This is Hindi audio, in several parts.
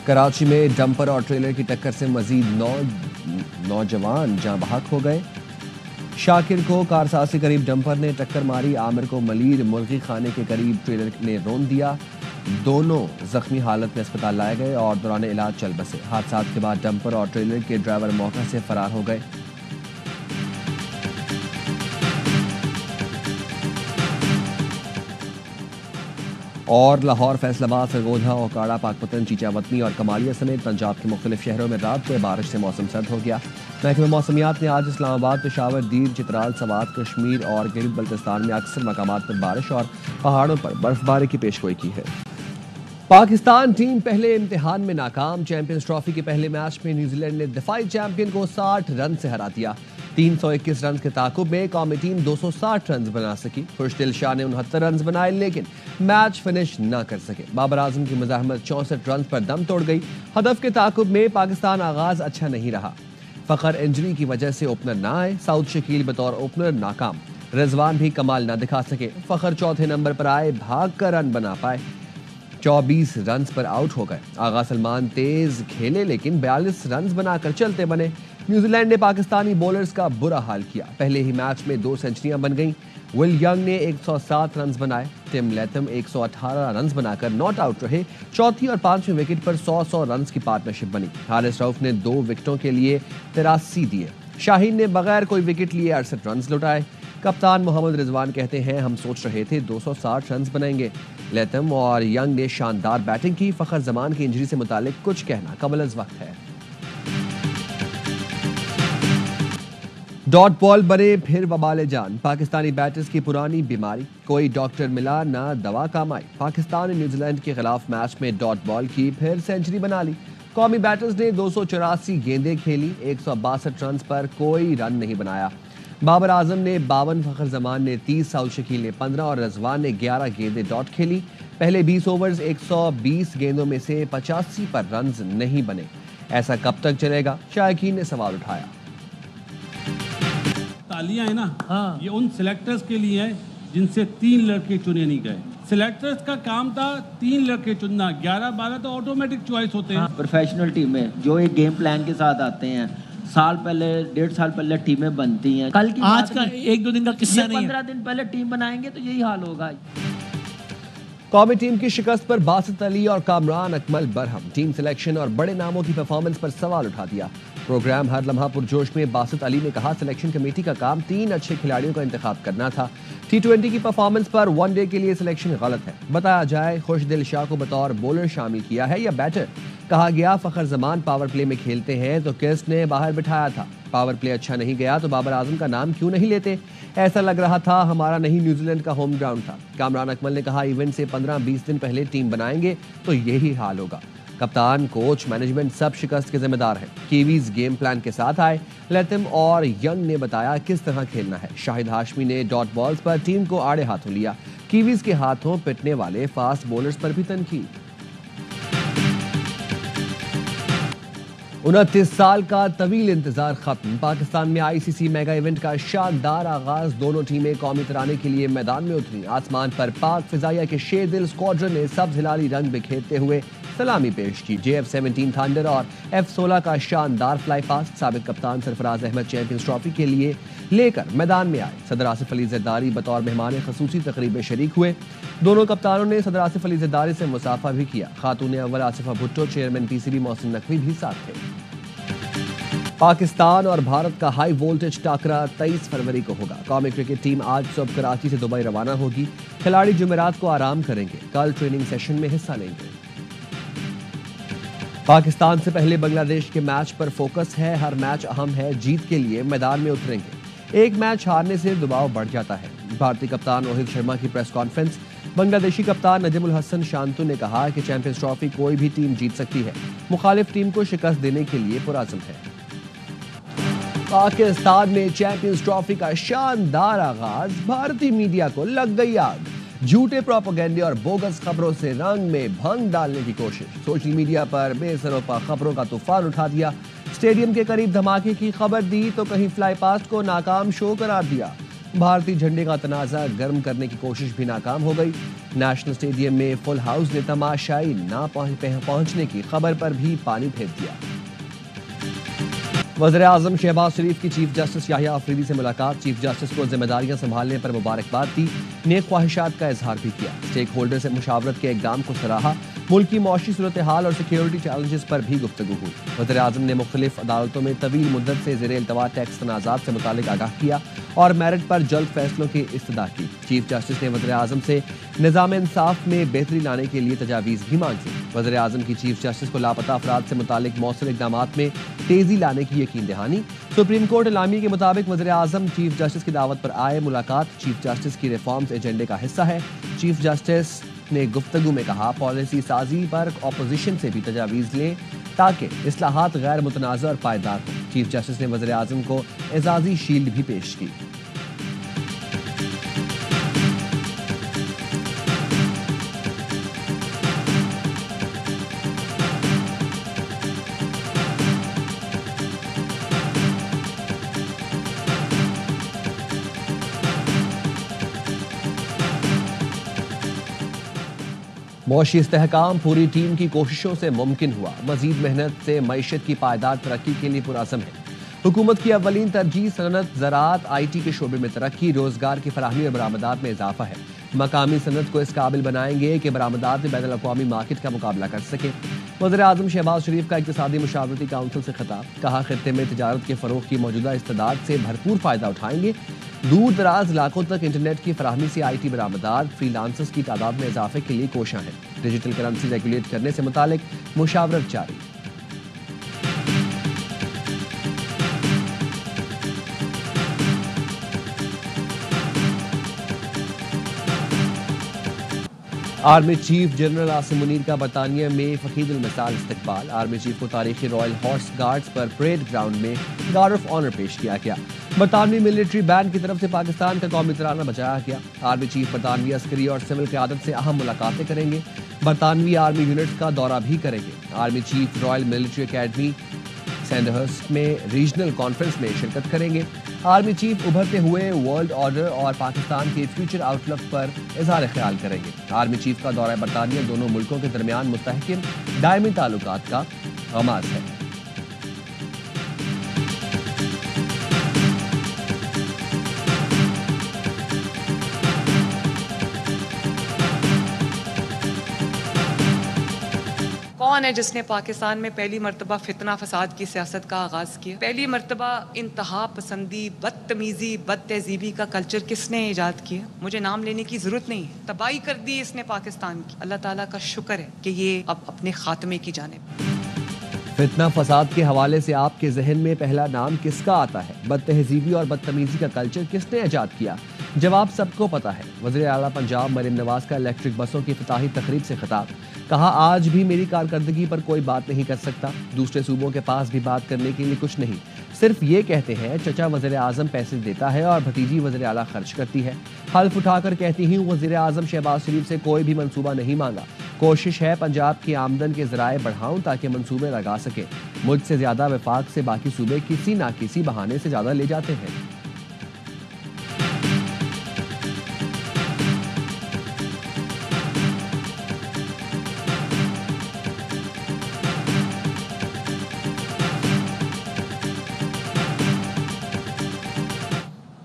कराची में डंपर और ट्रेलर की टक्कर से मजीद 9 नौजवान जाँ बहक हो गए। शाकिर को कारसाज के करीब डंपर ने टक्कर मारी। आमिर को मलीर मुर्गी खाने के करीब ट्रेलर ने रौंद दिया। दोनों जख्मी हालत में अस्पताल लाए गए और दौरान इलाज चल बसे। हादसा के बाद डंपर और ट्रेलर के ड्राइवर मौके से फरार हो गए। और लाहौर, फैसलाबाद, सरगोधा, ओकाड़ा, पाकपतन, चीचावतनी और कमालिया समेत पंजाब के मुख्तलिफ शहरों में रात को बारिश से मौसम सर्द हो गया। महकमे मौसमियात ने आज इस्लामाबाद, पेशावर, दीर, चित्राल, सवात, कश्मीर और गिलगित बल्तिस्तान में अक्सर मकामात पर बारिश और पहाड़ों पर बर्फबारी की पेशगोई की है। पाकिस्तान टीम पहले इम्तिहान में नाकाम। चैंपियंस ट्रॉफी के पहले मैच में न्यूजीलैंड ने दिफाई चैंपियन को 60 रन से हरा दिया। 321 रन के ताकुब में कौमी टीम 260 रन बना सकी। खुशदिल शाह ने 69 रन बनाए लेकिन मैच फिनिश न कर सके। बाबर आजम की मुजाहमत 64 रन पर दम तोड़ गई। हदफ के ताकुब में पाकिस्तान आगाज अच्छा नहीं रहा। फखर इंजरी की वजह से ओपनर न आए। साउद शकील बतौर ओपनर नाकाम। रिजवान भी कमाल न दिखा सके। फखर चौथे नंबर पर आए, भाग कर रन बना पाए। 24 रन पर आउट हो गए। आगा सलमान तेज खेले लेकिन 42 रन बनाकर चलते बने। न्यूजीलैंड ने पाकिस्तानी बॉलर्स का बुरा हाल किया। पहले ही मैच में 2 सेंचुरियां बन गईं। विल यंग ने 107 रन बनाए। टिम लेथम 118 रन बनाकर नॉट आउट रहे। चौथी और पांचवीं विकेट पर 100 रन की पार्टनरशिप बनी। हारिस रऊफ ने 2 विकेटों के लिए 83 दिए। शाहीन ने बगैर कोई विकेट लिए 68 रन लुटाए। कप्तान मोहम्मद रिजवान कहते हैं, हम सोच रहे थे 260 रन बनाएंगे। लेथम और यंग ने शानदार बैटिंग की। फखर जमान की इंजरी से मुतालिक कुछ कहना कबल अज़ वक्त है। डॉट बॉल बने फिर वबाले जान। पाकिस्तानी बैटर्स की पुरानी बीमारी, कोई डॉक्टर मिला ना दवा काम आई। पाकिस्तान ने न्यूजीलैंड के खिलाफ मैच में डॉट बॉल की फिर सेंचुरी बना ली। कौमी बैटर्स ने 284 गेंदें खेली। 162 रन पर कोई रन नहीं बनाया। बाबर आजम ने 52, फखर जमान ने 30, साउद शकील ने 15 और रजवान ने 11 गेंदें डॉट खेली। पहले 20 ओवर्स 120 गेंदों में से 85 पर रन नहीं बने। ऐसा कब तक चलेगा? शायकीन ने सवाल उठाया। तालियां है ना, हाँ, ये उन सिलेक्टर्स के लिए है जिनसे 3 लड़के चुने नहीं गए। सिलेक्टर्स का काम था 3 लड़के चुनना। 11-12 तो ऑटोमेटिक चॉइस होते हैं। हाँ, प्रोफेशनल टीमें जो एक गेम प्लान के साथ आते हैं, साल पहले 1.5 साल पहले टीमें बनती हैं। कल की आज का 1-2 दिन का किस्सा नहीं है। 15 दिन पहले टीम बनाएंगे तो यही हाल होगा। कौमी टीम की शिकस्त पर बासित अली और कामरान अकमल बरहम। टीम सिलेक्शन और बड़े नामों की परफॉर्मेंस पर सवाल उठा दिया। प्रोग्राम हर लम्हा पुरजोश में बासित अली ने कहा, सिलेक्शन कमेटी का काम 3 अच्छे खिलाड़ियों का इंतखाब करना था। T20 की परफॉर्मेंस पर वनडे के लिए सिलेक्शन गलत है। बताया जाए खुशदिल शाह को बतौर बॉलर शामिल किया है या बैटर। कहा गया फखर जमान पावर प्ले में खेलते हैं तो किसने बाहर बिठाया था। पावर प्ले अच्छा नहीं गया तो बाबर आजम का नाम क्यों नहीं लेते। ऐसा लग रहा था हमारा नहीं न्यूजीलैंड का होम ग्राउंड था। कामरान अकमल ने कहा, इवेंट से 15-20 दिन पहले टीम बनाएंगे तो यही हाल होगा। कप्तान, कोच, मैनेजमेंट सब शिकस्त के जिम्मेदार हैं। कीवीज गेम प्लान के साथ आए। लेथम और यंग ने बताया किस तरह खेलना है। शाहिद हाशमी ने डॉट बॉल्स पर टीम को आड़े हाथों लिया। कीवीज के हाथों पिटने वाले फास्ट बॉलर्स पर भी तनकीद। 29 साल का तवील इंतजार खत्म। पाकिस्तान में ICC मेगा इवेंट का शानदार आगाज। दोनों टीमें कौमी तराने के लिए मैदान में उतरी। आसमान पर पाक फिजाइया के शेरदिल स्क्वाड्रन ने सब्ज हिलाली रंग बिखेरते हुए सलामी पेश की। JF-17 थंडर और F-16 का शानदार फ्लाई पास्ट। साबिक कप्तान सरफराज अहमद चैंपियंस ट्रॉफी के लिए लेकर मैदान में आए। सदर आसिफ अली जरदारी बतौर मेहमान खसूसी तकरीब में शरीक हुए। दोनों कप्तानों ने सदर आसिफ अली जरदारी से मुसाफा भी किया। खातून अव्वल आसिफा भुट्टो, चेयरमैन PCB मोहसिन नकवी भी साथ थे। पाकिस्तान और भारत का हाई वोल्टेज टाकरा 23 फरवरी को होगा। कौमी क्रिकेट टीम आज सुबह कराची से दुबई रवाना होगी। खिलाड़ी जुमेरात को आराम करेंगे। कल ट्रेनिंग सेशन में हिस्सा लेंगे। पाकिस्तान से पहले बांग्लादेश के मैच पर फोकस है। हर मैच अहम है। जीत के लिए मैदान में उतरेंगे। एक मैच हारने से दबाव बढ़ जाता है। भारतीय कप्तान रोहित शर्मा की प्रेस कॉन्फ्रेंस। बांग्लादेशी कप्तान नजमुल हसन शांतु ने कहा कि चैंपियंस ट्रॉफी कोई भी टीम जीत सकती है। मुखालिफ टीम को शिकस्त देने के लिए पुरअज़्म है। पाकिस्तान में चैंपियंस ट्रॉफी का शानदार आगाज। भारतीय मीडिया को लग गई आग। झूठे प्रोपेगेंडे और बोगस खबरों से रंग में भंग डालने की कोशिश। सोशल मीडिया पर बेसरोपा खबरों का तूफान उठा दिया। स्टेडियम के करीब धमाके की खबर दी तो कहीं फ्लाई पास्ट को नाकाम शो करार दिया। भारतीय झंडे का तनाज़ा गर्म करने की कोशिश भी नाकाम हो गई। नेशनल स्टेडियम में फुल हाउस ने तमाशाई ना पहुंचने की खबर पर भी पानी फेर दिया। वज़ीर-ए-आज़म शहबाज शरीफ की चीफ जस्टिस याहिया अफरीदी से मुलाकात। चीफ जस्टिस को जिम्मेदारियां संभालने पर मुबारकबाद दी, नेक ख्वाहिशात का इजहार भी किया। स्टेक होल्डर से मुशावरत के इक़दाम को सराहा। मुल्क की मौशी सूरत हाल और सिक्योरिटी चैलेंजेस पर भी गुफ्तगू हुई। वज़ीर-ए-आज़म ने मुख्तलिफ अदालतों में तवील मुद्दत से ज़ेरे इल्तवा टैक्स तनाज़ात से मुतालिक आगाह किया और मेरिट पर जल्द फैसलों की इस्तदा की। चीफ जस्टिस ने वज़ीर-ए-आज़म से निज़ाम इंसाफ में बेहतरी लाने के लिए तजावीज़ भी मांगी। वज़ीर-ए-आज़म की चीफ जस्टिस को लापता अफराद से मुतालिक मौसर इक़दामात में तेज़ी लाने की यकीन दहानी। सुप्रीम कोर्ट इलामी के मुताबिक वज़ीर-ए-आज़म चीफ जस्टिस की दावत पर आए। मुलाकात चीफ जस्टिस की रिफॉर्म्स एजेंडे का हिस्सा है। चीफ जस्टिस ने गुफ्तगू में कहा, पॉलिसी साजी पर अपोजिशन से भी तजावीज़ लें ताकि इस्लाहात गैर मुतनाज़ और पायदार हों। चीफ जस्टिस ने वज़ीर-ए-आज़म को एजाज़ी शील्ड भी पेश की। मौशी इस्तेहकाम पूरी टीम की कोशिशों से मुमकिन हुआ। मजीद मेहनत से मईशत की पायदार तरक्की के लिए पुरअज़म है। हुकूमत की अव्वलीन तरजीह सनत, ज़राअत, IT के शोबे में तरक्की, रोजगार की फराहमी और बरामदात में इजाफा है। मकामी सनत को इस काबिल बनाएंगे कि बरामदात में बैनुल अक़वामी मार्केट का मुकाबला कर सके। वज़ीर-ए-आज़म शहबाज शरीफ का इक़्तिसादी मुशावरती काउंसिल से खिताब। कहा, खित्ते में तिजारत के फ़रोग़ की मौजूदा इस्तेदाद से भरपूर फ़ायदा उठाएंगे। दूर दराज इलाकों तक इंटरनेट की फराहमी से IT बरामदात, फ्रीलांसर्स की तादाद में इजाफे के लिए कोशां हैं। डिजिटल करेंसी रेगुलेट करने से मुतालिक मुशावरत जारी। Army chief general Asim Munir का बरतानिया में फ़कीदुल मिसाल इस्तकबाल। आर्मी चीफ को तारीखी रॉयल हॉर्स गार्ड्स पर परेड ग्राउंड में गार्ड ऑफ ऑनर पेश किया गया। बरतानवी मिलिट्री बैंड की तरफ से पाकिस्तान का कौमी तराना बजाया गया। आर्मी चीफ बरतानवी अस्करी और सिविल क़यादत से अहम मुलाकातें करेंगे। बरतानवी आर्मी यूनिट्स का दौरा भी करेंगे। Army chief royal military academy Sandhurst में रीजनल कॉन्फ्रेंस में शिरकत करेंगे। आर्मी चीफ उभरते हुए वर्ल्ड ऑर्डर और पाकिस्तान के फ्यूचर आउटलुक पर इजहार ख्याल करेंगे। आर्मी चीफ का दौरा बरतानिया दोनों मुल्कों के दरमियान मुस्तहकिम दायमी ताल्लुकात का आगाज़ है। कौन है जिसने पाकिस्तान में पहली मरतबा फितना फसाद की सियासत का आगाज़ किया? पहली मरतबा इंतहा पसंदी, बदतमीज़ी, बदतहजीबी का कल्चर किसने ईजाद किया? मुझे नाम लेने की ज़रूरत नहीं है। तबाही कर दी इसने पाकिस्तान की। अल्लाह ताला का शुक्र है कि ये अब अपने खात्मे की जानिब। फितना फसाद के हवाले से आपके जहन में पहला नाम किसका आता है? बदतहजीबी और बदतमीज़ी का कल्चर किसने ईजाद किया? जवाब सबको पता है। वज़ीर आला पंजाब मरीम नवाज का इलेक्ट्रिक बसों की इफ्तिताही तकरीब से खिताब। कहा, आज भी मेरी कारकर्दगी पर कोई बात नहीं कर सकता। दूसरे सूबों के पास भी बात करने के लिए कुछ नहीं, सिर्फ ये कहते हैं चचा वज़ीर आज़म पैसे देता है और भतीजी वज़ीर आला खर्च करती है। हल्फ उठाकर कहती हूँ, वज़ीर आज़म शहबाज शरीफ से कोई भी मंसूबा नहीं मांगा। कोशिश है पंजाब की आमदन के ज़राए बढ़ाऊं ताकि मंसूबे लगा सके। मुझसे ज़्यादा वफाक से बाकी सूबे किसी ना किसी बहाने से ज़्यादा ले जाते हैं।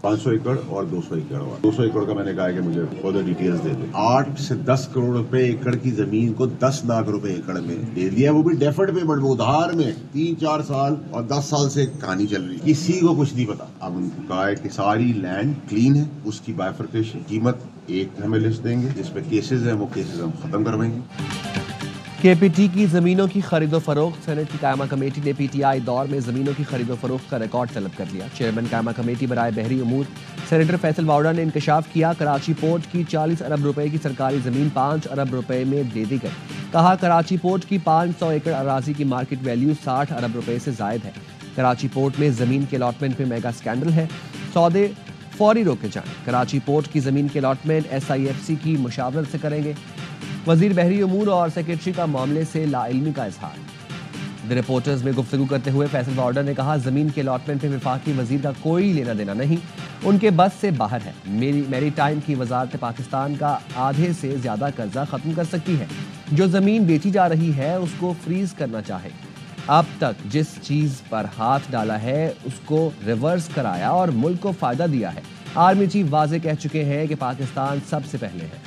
$500 एकड़ और 200 एकड़ हुआ। 200 एकड़ का मैंने कहा कि मुझे फर्दर डिटेल्स दे दे। 8 से 10 करोड़ रुपए एकड़ की जमीन को 10 लाख रुपए एकड़ में दे दिया, वो भी डेफर्ड पेमेंट में, उधार में। 3-4 साल और 10 साल से कहानी चल रही, किसी को कुछ नहीं पता। अब उनको कहा है कि सारी लैंड क्लीन है, उसकी बाइफरकेशन कीमत एक हमें लिस्ट देंगे, जिसपे केसेस है वो केसेस हम खत्म करवाएंगे। KPT की जमीनों की खरीदो फरोख्त। सेनेट की कायमा कमेटी ने PTI दौर में जमीनों की खरीदो फरोख्त का रिकॉर्ड तलब कर लिया। चेयरमैन कायमा कमेटी बराए बहरी उमूर सेनेटर फैसल वाउडा ने इंकशाफ किया, कराची पोर्ट की 40 अरब रुपए की सरकारी जमीन 5 अरब रुपए में दे दी गई। कहा, कराची पोर्ट की 500 एकड़ अराजी की मार्केट वैल्यू 60 अरब रुपए से जायद है। कराची पोर्ट में जमीन के अलॉटमेंट में मेगा स्कैंडल है, सौदे फौरी रोके जाएं। कराची पोर्ट की जमीन के अलॉटमेंट SIFC की मुशावरत से करेंगे। वजीर बहरी उमूर और सेक्रेटरी का मामले से लाइल्मी का इजहार। द रिपोर्टर्स में गुफ्तगू करते हुए फैसल वार्डर ने कहा, जमीन के अलॉटमेंट पे वफाकी वजीर का कोई लेना देना नहीं, उनके बस से बाहर है। मेरी टाइम की वजारत पाकिस्तान का आधे से ज्यादा कर्जा खत्म कर सकती है। जो जमीन बेची जा रही है उसको फ्रीज करना चाहे। अब तक जिस चीज पर हाथ डाला है उसको रिवर्स कराया और मुल्क को फायदा दिया है। आर्मी चीफ वाजे कह चुके हैं कि पाकिस्तान सबसे पहले है।